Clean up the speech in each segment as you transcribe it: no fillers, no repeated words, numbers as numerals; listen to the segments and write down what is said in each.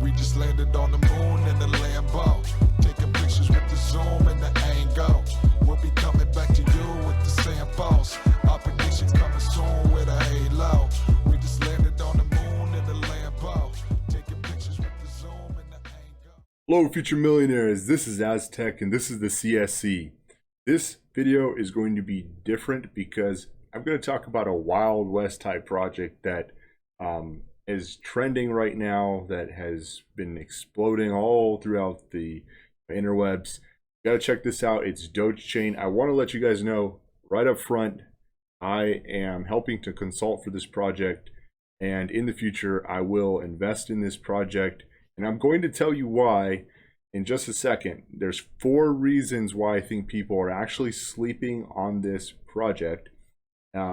We just landed on the moon in the Lambo, taking pictures with the zoom and the angle. We'll be coming back to you with the samples. Our prediction coming soon with a halo. We just landed on the moon in the Lambo, taking pictures with the zoom and the angle. Hello future millionaires, this is Aztec and this is the CSC. This video is going to be different because I'm going to talk about a Wild West type project that is trending right now, that has been exploding all throughout the interwebs. You gotta check this out. It's Dogechain. I want to let you guys know right up front, I am helping to consult for this project, and in the future I will invest in this project, and I'm going to tell you why in just a second. There's 4 reasons why I think people are actually sleeping on this project.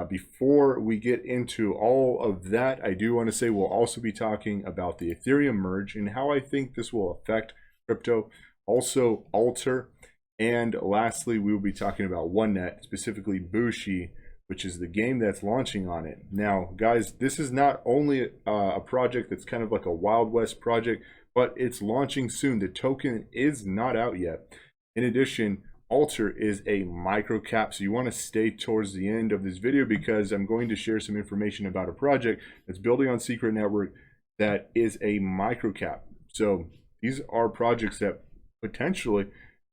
Before we get into all of that, I do want to say we'll also be talking about the Ethereum Merge and how I think this will affect crypto, also Alter, and lastly we will be talking about OneNet, specifically Bushi, which is the game that's launching on it. Now guys, this is not only a project that's kind of like a Wild West project, but it's launching soon. The token is not out yet. In addition, Alter is a micro cap, so you want to stay towards the end of this video because I'm going to share some information about a project that's building on Secret Network that is a micro cap. So these are projects that potentially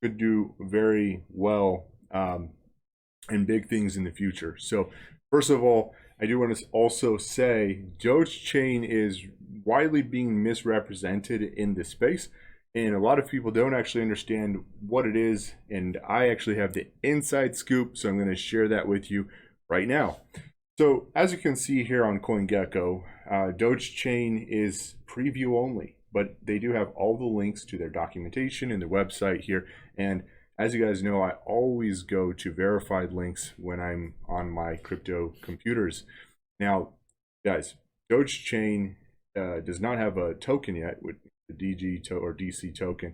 could do very well and big things in the future. So first of all, I do want to also say Dogechain is widely being misrepresented in the space, and a lot of people don't actually understand what it is, and I actually have the inside scoop, so I'm going to share that with you right now. So as you can see here on CoinGecko, Dogechain is preview only, but they do have all the links to their documentation and their website here. And as you guys know, I always go to verified links when I'm on my crypto computers. Now guys, Dogechain does not have a token yet with the or DC token,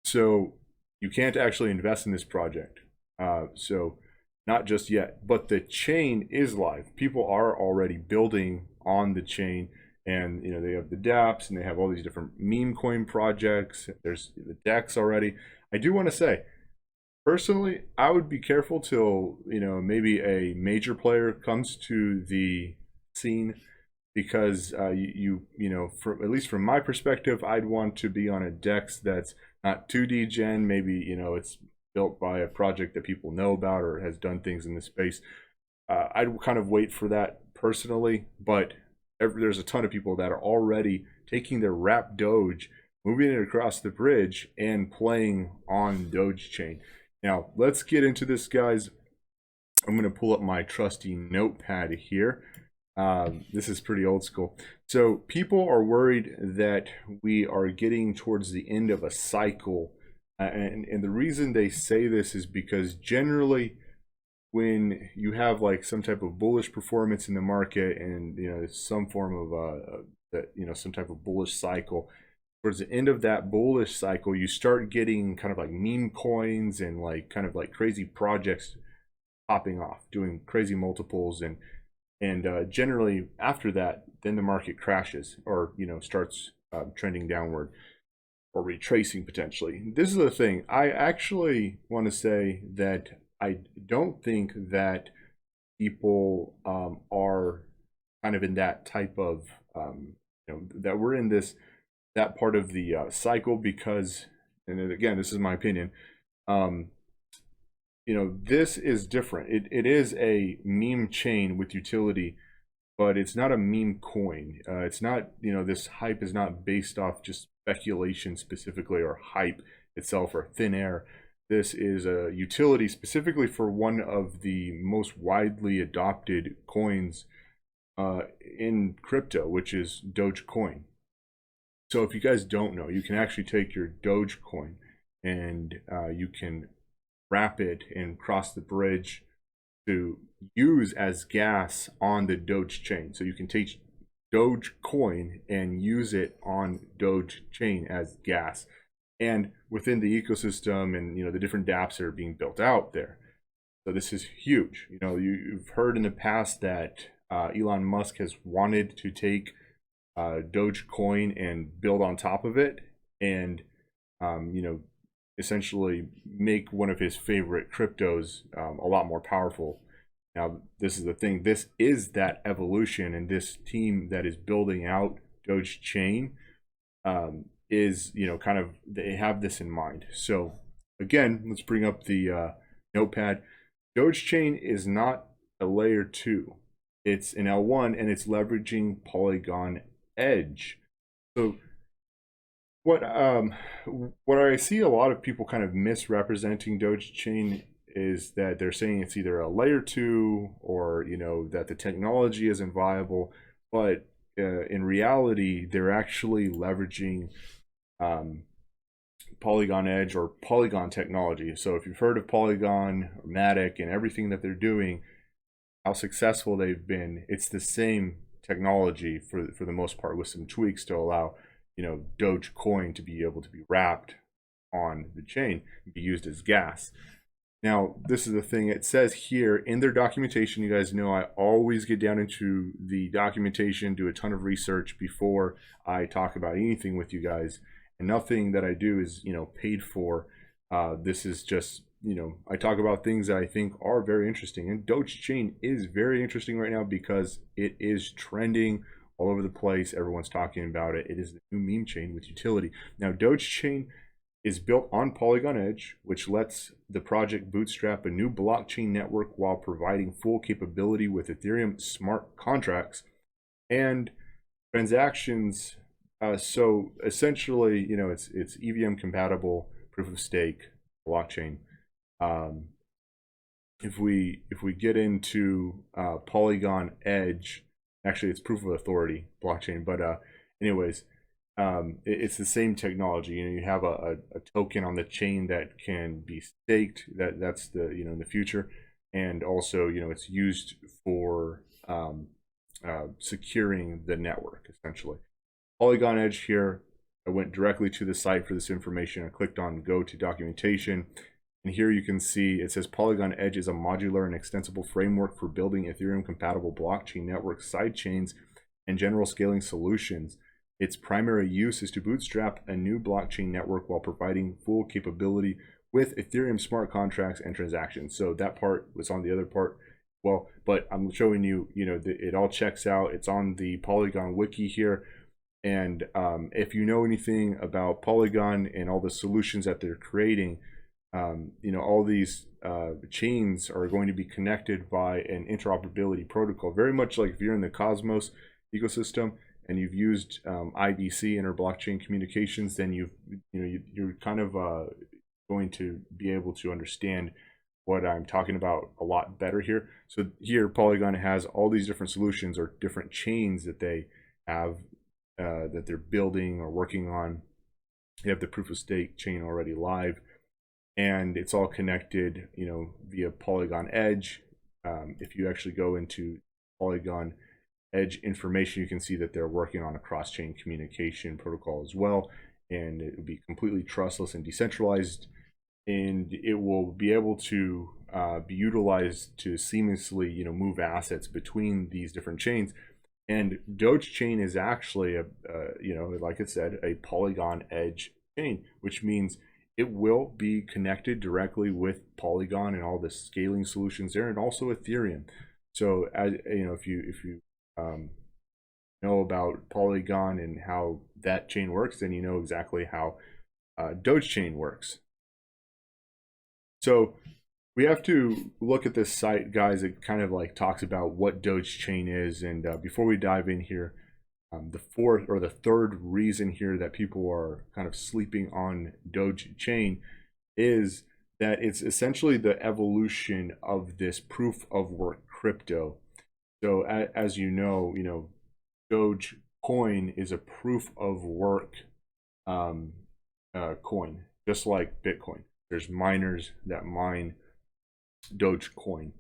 so you can't actually invest in this project, so not just yet, but the chain is live. People are already building on the chain, and you know, they have the dApps and they have all these different meme coin projects. There's the DEX already. I do want to say personally, I would be careful till, you know, maybe a major player comes to the scene, because you know, at least from my perspective, I'd want to be on a DEX that's not 2D gen. Maybe, you know, it's built by a project that people know about or has done things in the space. I'd kind of wait for that personally, but there's a ton of people that are already taking their wrapped Doge, moving it across the bridge and playing on Dogechain. Now let's get into this, guys. I'm going to pull up my trusty notepad here. This is pretty old school. So people are worried that we are getting towards the end of a cycle, and the reason they say this is because generally when you have like some type of bullish performance in the market, and you know, some form of you know, some type of bullish cycle, towards the end of that bullish cycle you start getting kind of like meme coins and like kind of like crazy projects popping off, doing crazy multiples, and generally after that, then the market crashes, or you know, starts trending downward or retracing potentially. This is the thing. I actually want to say that I don't think that people are kind of in that type of you know, that we're in that part of the cycle, because, and again, this is my opinion, you know, this is different. It is a meme chain with utility, but it's not a meme coin. It's not, you know, this hype is not based off just speculation specifically, or hype itself, or thin air. This is a utility specifically for one of the most widely adopted coins in crypto, which is Dogecoin. So if you guys don't know, you can actually take your Dogecoin and you can wrap it and cross the bridge to use as gas on the Doge chain. So you can take Dogecoin and use it on Doge chain as gas, and within the ecosystem, and you know, the different dApps that are being built out there. So this is huge. You know, you've heard in the past that Elon Musk has wanted to take Dogecoin and build on top of it, and essentially make one of his favorite cryptos a lot more powerful. Now, this is the thing. This is that evolution, and this team that is building out Dogechain is, kind of, they have this in mind. So again, let's bring up the notepad. Dogechain is not a layer 2. It's an L1, and it's leveraging Polygon Edge. So what I see a lot of people kind of misrepresenting Dogechain is that they're saying it's either a layer 2 or that the technology isn't viable, but in reality they're actually leveraging Polygon Edge or Polygon technology. So if you've heard of Polygon or Matic and everything that they're doing, how successful they've been, it's the same technology for the most part, with some tweaks to allow Dogecoin to be able to be wrapped on the chain and be used as gas. Now, this is the thing. It says here in their documentation, you guys know I always get down into the documentation, do a ton of research before I talk about anything with you guys, and nothing that I do is paid for. This is just I talk about things that I think are very interesting, and Dogechain is very interesting right now because it is trending all over the place. Everyone's talking about it. It is the new meme chain with utility. Now, Dogechain is built on Polygon Edge, which lets the project bootstrap a new blockchain network while providing full capability with Ethereum smart contracts and transactions. So essentially, it's EVM compatible proof of stake blockchain. If we get into Polygon Edge, actually it's proof of authority blockchain, but anyways, it's the same technology. You have a token on the chain that can be staked. That's the in the future, and also it's used for securing the network essentially. Polygon Edge here. I went directly to the site for this information. I clicked on go to documentation, and here you can see it says Polygon Edge is a modular and extensible framework for building Ethereum compatible blockchain network sidechains and general scaling solutions. Its primary use is to bootstrap a new blockchain network while providing full capability with Ethereum smart contracts and transactions. So that part was on the other part. Well, but I'm showing you, it all checks out. It's on the Polygon wiki here. And if you know anything about Polygon and all the solutions that they're creating, all these chains are going to be connected by an interoperability protocol, very much like if you're in the Cosmos ecosystem and you've used IBC, inter-blockchain communications, then you're kind of going to be able to understand what I'm talking about a lot better here. So here, Polygon has all these different solutions or different chains that they have that they're building or working on. They have the proof of stake chain already live, and it's all connected, via Polygon Edge. If you actually go into Polygon Edge information, you can see that they're working on a cross-chain communication protocol as well, and it will be completely trustless and decentralized, and it will be able to be utilized to seamlessly move assets between these different chains. And Dogechain is actually like I said, a Polygon Edge chain, which means it will be connected directly with Polygon and all the scaling solutions there, and also Ethereum. So as if you know about Polygon and how that chain works, then you know exactly how Dogechain works. So we have to look at this site, guys. It kind of like talks about what Dogechain is, and before we dive in here, the fourth or the third reason here that people are kind of sleeping on Dogechain is that it's essentially the evolution of this proof of work crypto. So as Dogecoin is a proof of work coin, just like Bitcoin. There's miners that mine Dogecoin,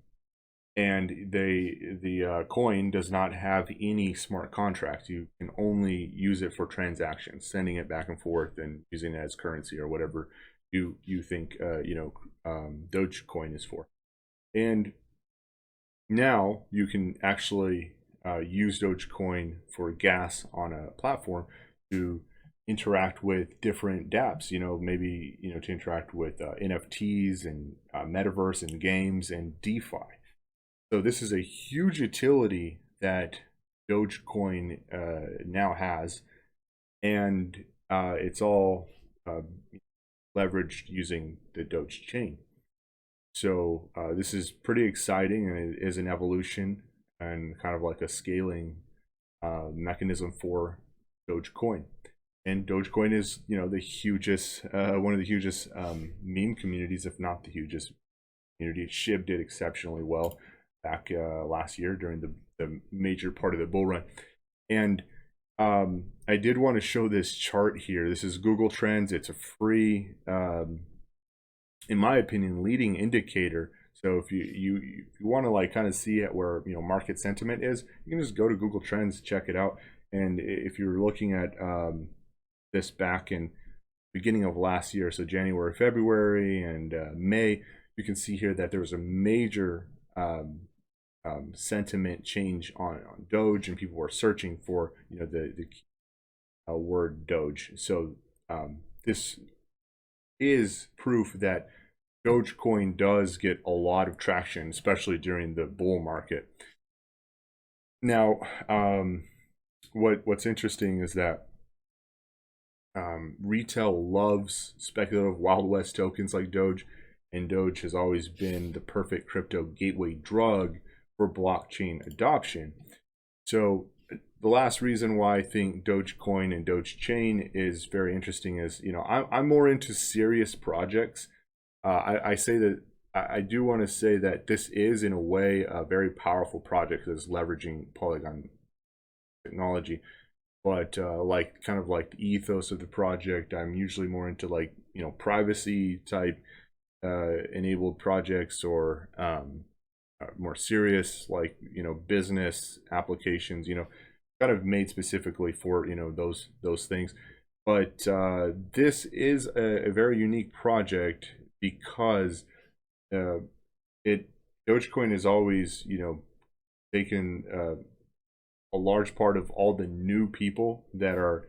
and the coin does not have any smart contracts. You can only use it for transactions, sending it back and forth and using it as currency or whatever you think Dogecoin is for. And now you can actually use Dogecoin for gas on a platform to interact with different dApps, maybe, to interact with NFTs and metaverse and games and DeFi. So this is a huge utility that Dogecoin now has, and it's all leveraged using the Doge chain. So this is pretty exciting, and it is an evolution and kind of like a scaling mechanism for Dogecoin. And Dogecoin is, the hugest, one of the hugest meme communities, if not the hugest community. SHIB did exceptionally well back last year during the major part of the bull run. And I did want to show this chart here. This is Google Trends. It's a free, in my opinion, leading indicator. So if you want to like kind of see at where market sentiment is, you can just go to Google Trends, check it out. And if you're looking at this back in beginning of last year, so January, February, and May, you can see here that there was a major sentiment change on Doge, and people were searching for the word Doge. So this is proof that Dogecoin does get a lot of traction, especially during the bull market. Now, what's interesting is that retail loves speculative Wild West tokens like Doge, and Doge has always been the perfect crypto gateway drug for blockchain adoption. So the last reason why I think Dogecoin and Dogechain is very interesting is, I'm more into serious projects. I say that I do want to say that this is in a way a very powerful project that's leveraging Polygon technology. But kind of like the ethos of the project, I'm usually more into like privacy type enabled projects, or more serious like business applications, kind of made specifically for those things. But this is a very unique project because Dogecoin has always taken a large part of all the new people that are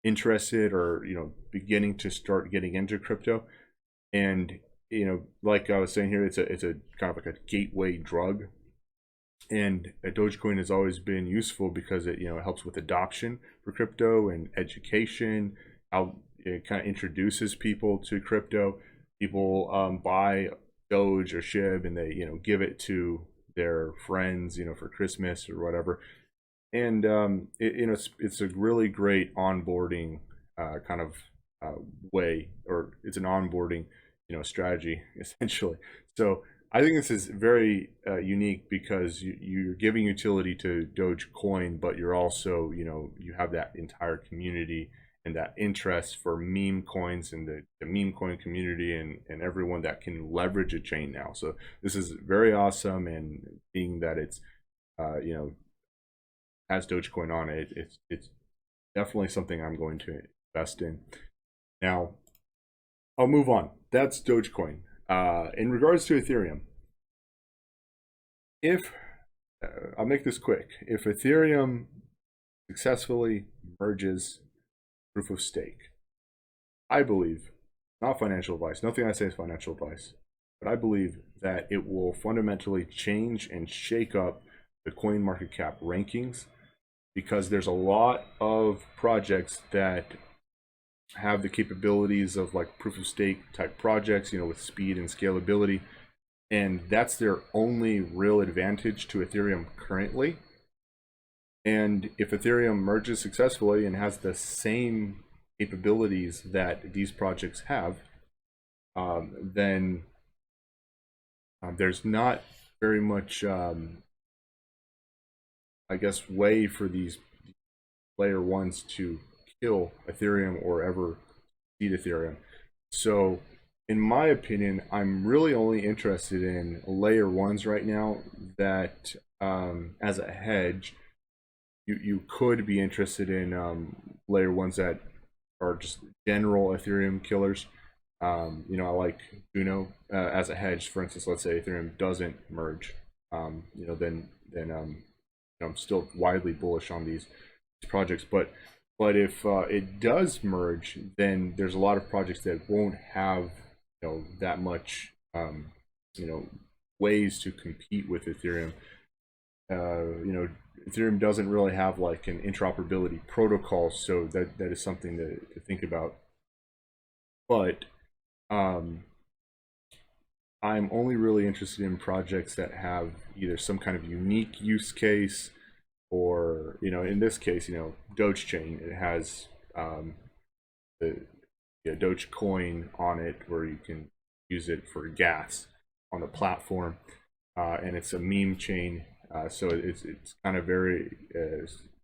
interested or beginning to start getting into crypto. And like I was saying here, it's a kind of like a gateway drug. And Dogecoin has always been useful because it helps with adoption for crypto and education. How it kind of introduces people to crypto. People buy Doge or SHIB, and they give it to their friends for Christmas or whatever. And it's a really great onboarding kind of way, or it's an onboarding strategy essentially. So I think this is very unique because you're giving utility to Dogecoin, but you're also you have that entire community and that interest for meme coins and the meme coin community and everyone that can leverage a chain now. So this is very awesome, and being that it's has Dogecoin on it, it's definitely something I'm going to invest in. Now, I'll move on. That's Dogecoin. In regards to Ethereum, I'll make this quick. If Ethereum successfully merges proof of stake, I believe, not financial advice, nothing I say is financial advice, but I believe that it will fundamentally change and shake up the coin market cap rankings, because there's a lot of projects that have the capabilities of like proof of stake type projects, with speed and scalability, and that's their only real advantage to Ethereum currently. And if Ethereum merges successfully and has the same capabilities that these projects have, then there's not very much I guess way for these layer ones to kill Ethereum or ever beat Ethereum. So in my opinion, I'm really only interested in layer ones right now that as a hedge, you could be interested in layer ones that are just general Ethereum killers. I like Juno as a hedge. For instance, let's say Ethereum doesn't merge, then I'm still widely bullish on these projects. But if it does merge, then there's a lot of projects that won't have that much ways to compete with Ethereum. Ethereum doesn't really have like an interoperability protocol, so that is something to think about. But I'm only really interested in projects that have either some kind of unique use case, or in this case, Dogechain, it has the Dogecoin on it, where you can use it for gas on the platform, and it's a meme chain, so it's kind of very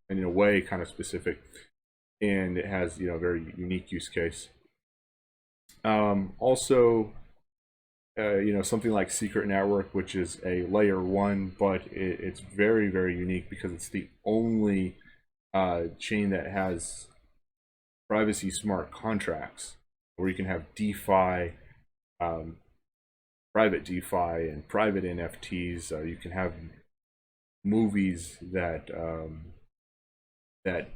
in a way kind of specific, and it has very unique use case. Also, something like Secret Network, which is a layer 1, but it's very, very unique because it's the only chain that has privacy smart contracts, where you can have DeFi, private DeFi, and private NFTs. You can have movies that that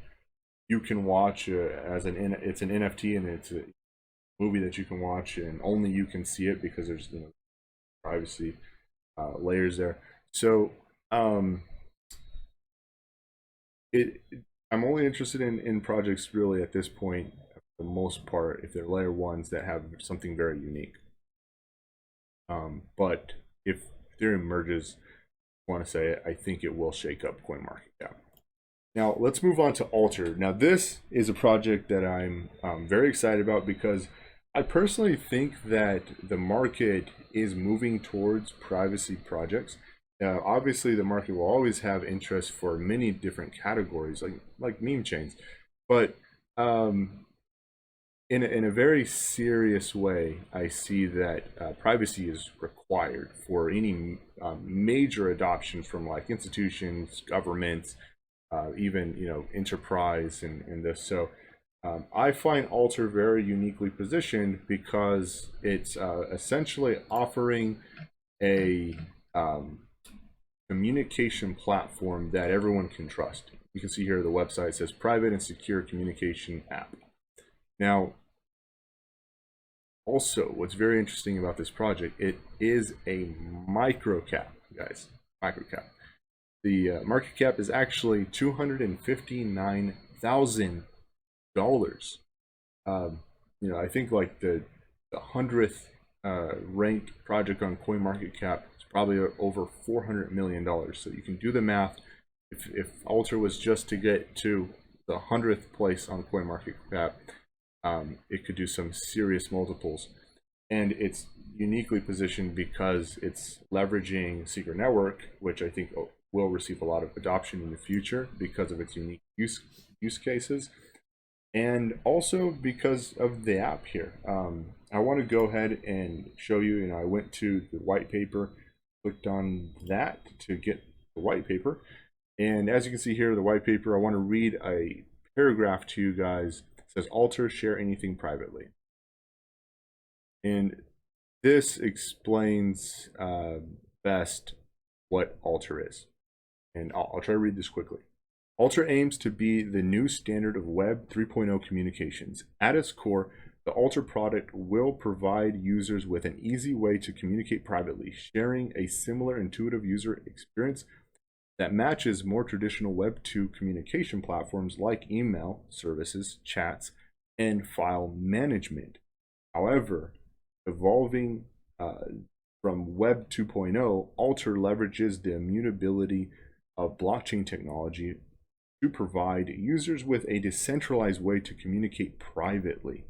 you can watch it's an NFT, and it's a movie that you can watch, and only you can see it because there's privacy layers there. So I'm only interested in projects really at this point, for the most part, if they're layer 1s that have something very unique. But if Ethereum merges, I want to say I think it will shake up CoinMarketCap. Now let's move on to Alter. Now this is a project that I'm very excited about, because I personally think that the market is moving towards privacy projects. Obviously, the market will always have interest for many different categories, like meme chains, but in a very serious way, I see that privacy is required for any major adoption from like institutions, governments, even enterprise, and this. So I find Alter very uniquely positioned, because it's essentially offering a communication platform that everyone can trust. You can see here the website says private and secure communication app. Now, also, what's very interesting about this project, it is a microcap, guys. Microcap. The market cap is actually $259,000. I think like the 100th ranked project on CoinMarketCap is probably over $400 million. So you can do the math. If Alter was just to get to the 100th place on CoinMarketCap, it could do some serious multiples. And it's uniquely positioned because it's leveraging Secret Network, which I think will receive a lot of adoption in the future because of its unique use cases, and also because of the app here. I want to go ahead and show you. I went to the white paper, clicked on that to get the white paper, and as you can see here, the white paper, I want to read a paragraph to you guys. It says, Alter, share anything privately. And this explains best what Alter is. And I'll try to read this quickly. Alter aims to be the new standard of Web 3.0 communications. At its core, the Alter product will provide users with an easy way to communicate privately, sharing a similar intuitive user experience that matches more traditional Web 2 communication platforms like email services, chats, and file management. However, evolving from Web 2.0, Alter leverages the immutability of blockchain technology to provide users with a decentralized way to communicate privately,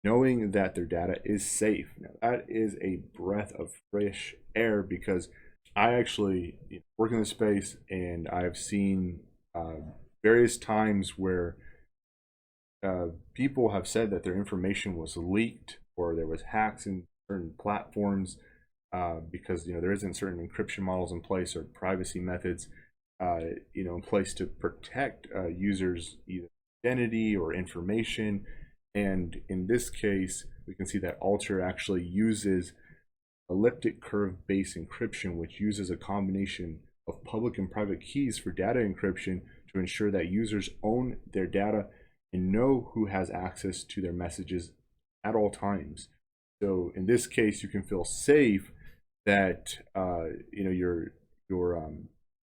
knowing that their data is safe. Now, that is a breath of fresh air, because I actually work in this space, and I've seen various times where people have said that their information was leaked, or there was hacks in certain platforms because there isn't certain encryption models in place or privacy methods in place to protect users' either identity or information. And in this case, we can see that Alter actually uses elliptic curve based encryption, which uses a combination of public and private keys for data encryption to ensure that users own their data and know who has access to their messages at all times. So in this case, you can feel safe that your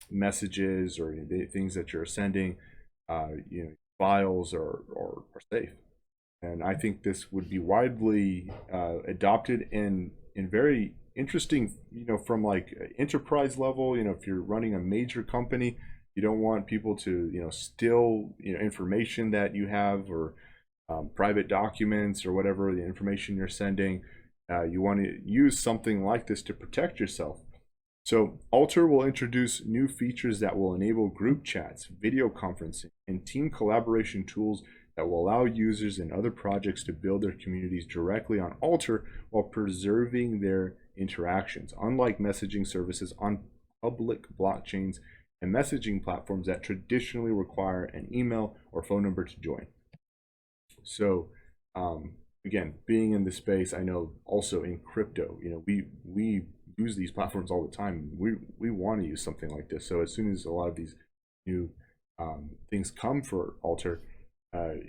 messages or the things that you're sending, files are safe. And I think this would be widely adopted in very interesting, from like enterprise level. If you're running a major company, you don't want people to steal information that you have, or private documents or whatever the information you're sending. You want to use something like this to protect yourself. So Alter will introduce new features that will enable group chats, video conferencing, and team collaboration tools that will allow users and other projects to build their communities directly on Alter while preserving their interactions, unlike messaging services on public blockchains and messaging platforms that traditionally require an email or phone number to join. So again, being in the space, I know also in crypto, we use these platforms all the time. We want to use something like this. So as soon as a lot of these new things come for Alter, I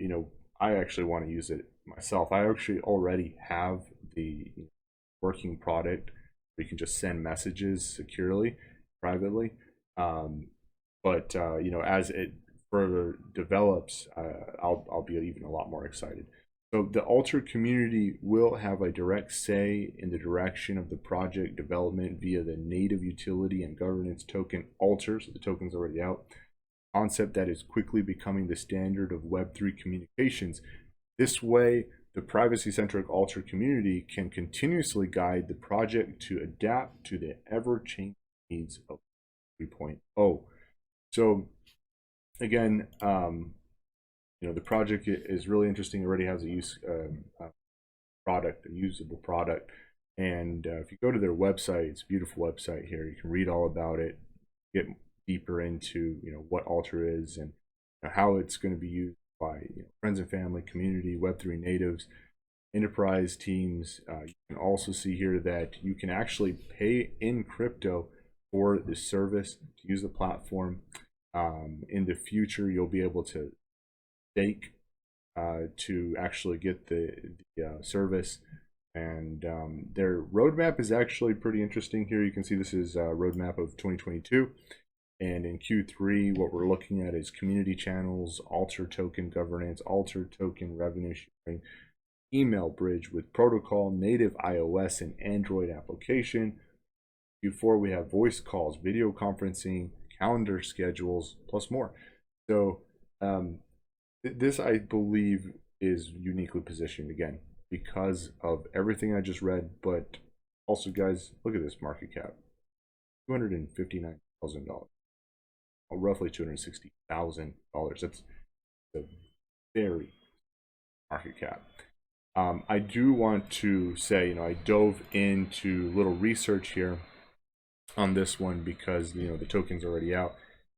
actually want to use it myself. I actually already have the working product where you can just send messages securely, privately. But as it further develops, I'll be even a lot more excited. So the Alter community will have a direct say in the direction of the project development via the native utility and governance token Alter. So the token's already out. Concept that is quickly becoming the standard of Web3 communications. This way, the privacy-centric Alter community can continuously guide the project to adapt to the ever-changing needs of 3.0. So again, the project is really interesting. It already has a usable product. And if you go to their website, it's a beautiful website here. You can read all about it, get deeper into what Alter is and how it's going to be used by friends and family, community, Web3 natives, enterprise teams. You can also see here that you can actually pay in crypto for the service to use the platform. In the future, you'll be able to stake to actually get the service. And their roadmap is actually pretty interesting here. You can see this is a roadmap of 2022. And in Q3, what we're looking at is community channels, Alter token governance, Alter token revenue sharing, email bridge with protocol, native iOS and Android application. Q4, we have voice calls, video conferencing, calendar schedules, plus more. So this, I believe, is uniquely positioned again because of everything I just read. But also, guys, look at this market cap: $259,000, roughly $260,000. That's a very market cap. I do want to say, I dove into a little research here on this one because the token's already out.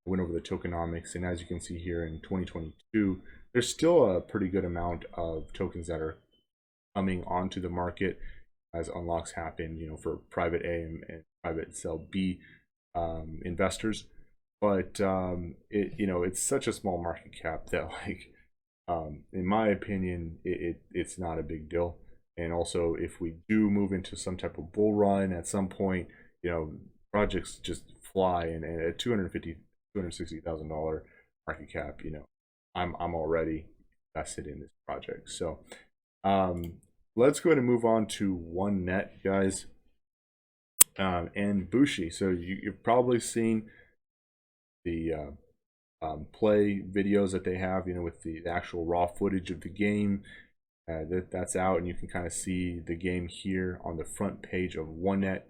I went over the tokenomics, and as you can see here in 2022, there's still a pretty good amount of tokens that are coming onto the market as unlocks happen, for private A and private sell B investors. But it's such a small market cap that, in my opinion, it's not a big deal. And also, if we do move into some type of bull run at some point, projects just fly, and at $260,000 market cap, I'm already invested in this project. So let's go ahead and move on to OneNet, guys, and Bushi. So you've probably seen the play videos that they have, with the actual raw footage of the game. That's out, and you can kind of see the game here on the front page of OneNet.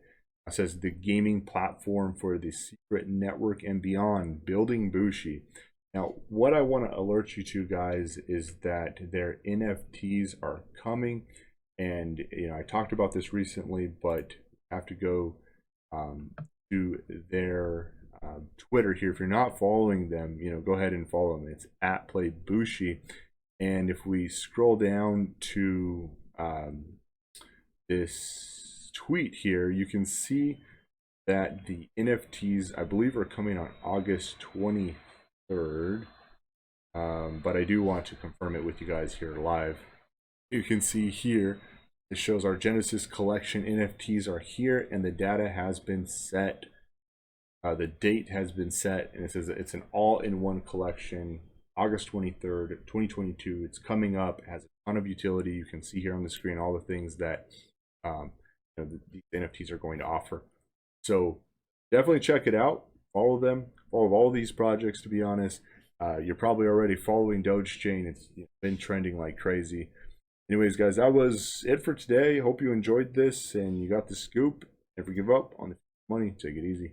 It says the gaming platform for the secret network and beyond, building Bushi. Now, what I want to alert you to, guys, is that their NFTs are coming, and I talked about this recently, but I have to go to their Twitter here. If you're not following them, go ahead and follow them. It's @playbushi. And if we scroll down to this tweet here, you can see that the NFTs, I believe, are coming on August 23rd. But I do want to confirm it with you guys here live. You can see here, it shows our Genesis collection NFTs are here, and the data has been set. The date has been set, and it says it's an all-in-one collection, August 23rd, 2022. It's coming up, has a ton of utility. You can see here on the screen all the things that these NFTs are going to offer. So definitely check it out. Follow them. Follow all these projects, to be honest. You're probably already following Dogechain. It's been trending like crazy. Anyways, guys, that was it for today. Hope you enjoyed this and you got the scoop. Never give up on the money. Take it easy.